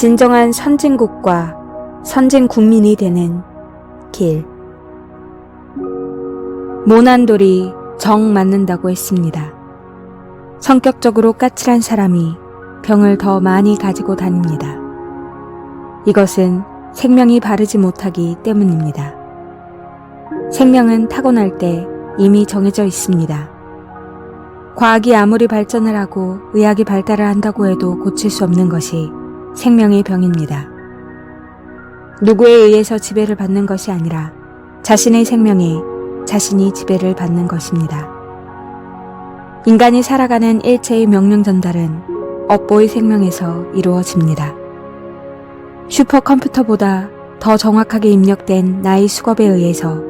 진정한 선진국과 선진국민이 되는 길. 모난돌이 정 맞는다고 했습니다. 성격적으로 까칠한 사람이 병을 더 많이 가지고 다닙니다. 이것은 생명이 바르지 못하기 때문입니다. 생명은 타고날 때 이미 정해져 있습니다. 과학이 아무리 발전을 하고 의학이 발달을 한다고 해도 고칠 수 없는 것이 생명의 병입니다. 누구에 의해서 지배를 받는 것이 아니라 자신의 생명에 자신이 지배를 받는 것입니다. 인간이 살아가는 일체의 명령 전달은 업보의 생명에서 이루어집니다. 슈퍼컴퓨터보다 더 정확하게 입력된 나의 수겁에 의해서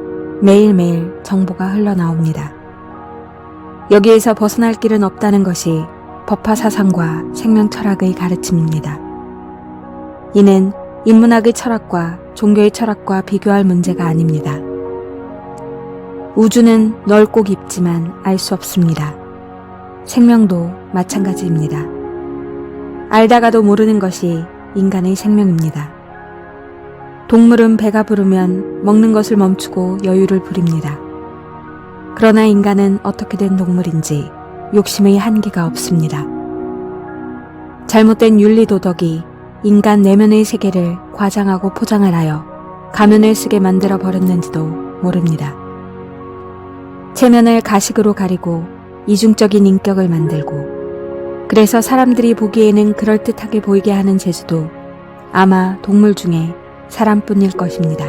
매일매일 정보가 흘러나옵니다. 여기에서 벗어날 길은 없다는 것이 법화 사상과 생명 철학의 가르침입니다. 이는 인문학의 철학과 종교의 철학과 비교할 문제가 아닙니다. 우주는 넓고 깊지만 알 수 없습니다. 생명도 마찬가지입니다. 알다가도 모르는 것이 인간의 생명입니다. 동물은 배가 부르면 먹는 것을 멈추고 여유를 부립니다. 그러나 인간은 어떻게 된 동물인지 욕심의 한계가 없습니다. 잘못된 윤리도덕이 인간 내면의 세계를 과장하고 포장을 하여 가면을 쓰게 만들어 버렸는지도 모릅니다. 체면을 가식으로 가리고 이중적인 인격을 만들고, 그래서 사람들이 보기에는 그럴듯하게 보이게 하는 재주도 아마 동물 중에 사람뿐일 것입니다.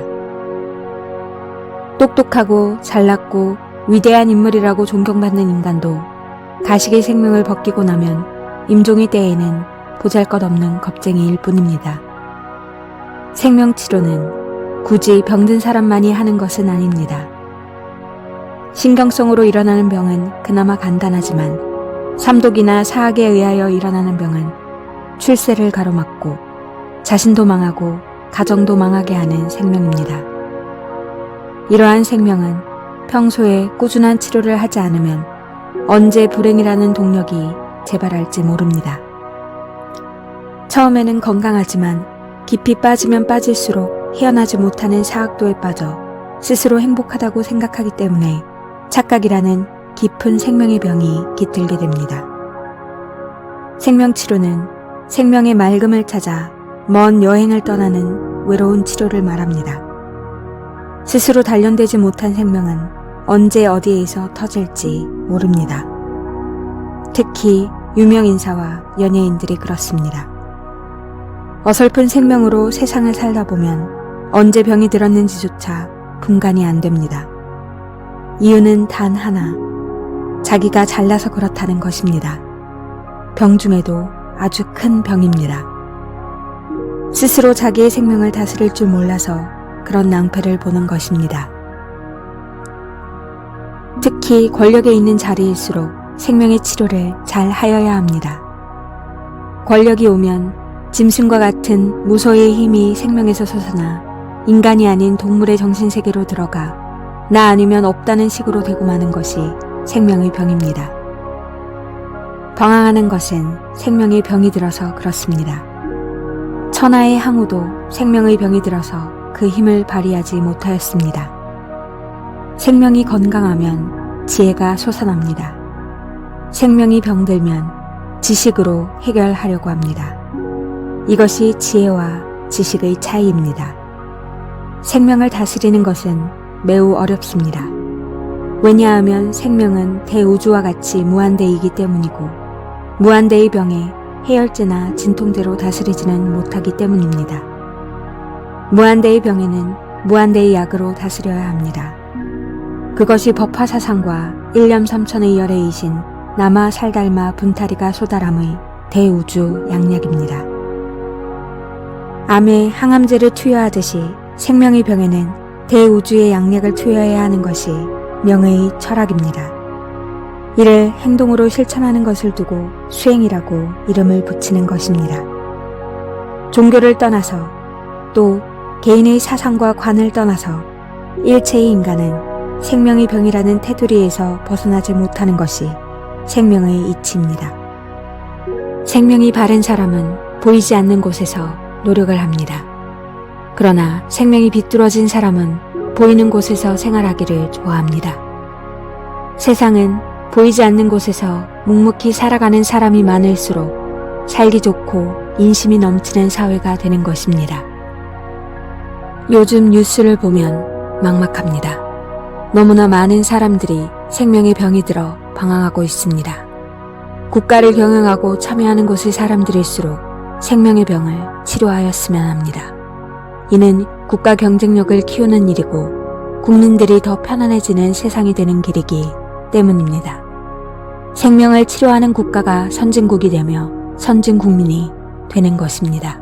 똑똑하고 잘났고 위대한 인물이라고 존경받는 인간도 가식의 생명을 벗기고 나면 임종의 때에는 보잘것없는 겁쟁이일 뿐입니다. 생명치료는 굳이 병든 사람만이 하는 것은 아닙니다. 신경성으로 일어나는 병은 그나마 간단하지만 삼독이나 사학에 의하여 일어나는 병은 출세를 가로막고 자신도 망하고 가정도 망하게 하는 생명입니다. 이러한 생명은 평소에 꾸준한 치료를 하지 않으면 언제 불행이라는 동력이 재발할지 모릅니다. 처음에는 건강하지만 깊이 빠지면 빠질수록 헤어나지 못하는 사학도에 빠져 스스로 행복하다고 생각하기 때문에 착각이라는 깊은 생명의 병이 깃들게 됩니다. 생명치료는 생명의 맑음을 찾아 먼 여행을 떠나는 외로운 치료를 말합니다. 스스로 단련되지 못한 생명은 언제 어디에서 터질지 모릅니다. 특히 유명인사와 연예인들이 그렇습니다. 어설픈 생명으로 세상을 살다 보면 언제 병이 들었는지조차 분간이 안 됩니다. 이유는 단 하나, 자기가 잘나서 그렇다는 것입니다. 병 중에도 아주 큰 병입니다. 스스로 자기의 생명을 다스릴 줄 몰라서 그런 낭패를 보는 것입니다. 특히 권력에 있는 자리일수록 생명의 치료를 잘 하여야 합니다. 권력이 오면 짐승과 같은 무소의 힘이 생명에서 솟아나 인간이 아닌 동물의 정신세계로 들어가 나 아니면 없다는 식으로 되고 마는 것이 생명의 병입니다. 방황하는 것은 생명의 병이 들어서 그렇습니다. 천하의 항우도 생명의 병이 들어서 그 힘을 발휘하지 못하였습니다. 생명이 건강하면 지혜가 솟아납니다. 생명이 병들면 지식으로 해결하려고 합니다. 이것이 지혜와 지식의 차이입니다. 생명을 다스리는 것은 매우 어렵습니다. 왜냐하면 생명은 대우주와 같이 무한대이기 때문이고 무한대의 병에 해열제나 진통제로 다스리지는 못하기 때문입니다. 무한대의 병에는 무한대의 약으로 다스려야 합니다. 그것이 법화 사상과 일념삼천의 열애이신 남아 살달마 분타리가 소다람의 대우주 양약입니다. 암에 항암제를 투여하듯이 생명의 병에는 대우주의 양약을 투여해야 하는 것이 명의 철학입니다. 이를 행동으로 실천하는 것을 두고 수행이라고 이름을 붙이는 것입니다. 종교를 떠나서 또 개인의 사상과 관을 떠나서 일체의 인간은 생명의 병이라는 테두리에서 벗어나지 못하는 것이 생명의 이치입니다. 생명이 바른 사람은 보이지 않는 곳에서 노력을 합니다. 그러나 생명이 비뚤어진 사람은 보이는 곳에서 생활하기를 좋아합니다. 세상은 보이지 않는 곳에서 묵묵히 살아가는 사람이 많을수록 살기 좋고 인심이 넘치는 사회가 되는 것입니다. 요즘 뉴스를 보면 막막합니다. 너무나 많은 사람들이 생명의 병이 들어 방황하고 있습니다. 국가를 경영하고 참여하는 곳의 사람들일수록 생명의 병을 치료하였으면 합니다. 이는 국가 경쟁력을 키우는 일이고 국민들이 더 편안해지는 세상이 되는 길이기 때문입니다. 생명을 치료하는 국가가 선진국이 되며 선진국민이 되는 것입니다.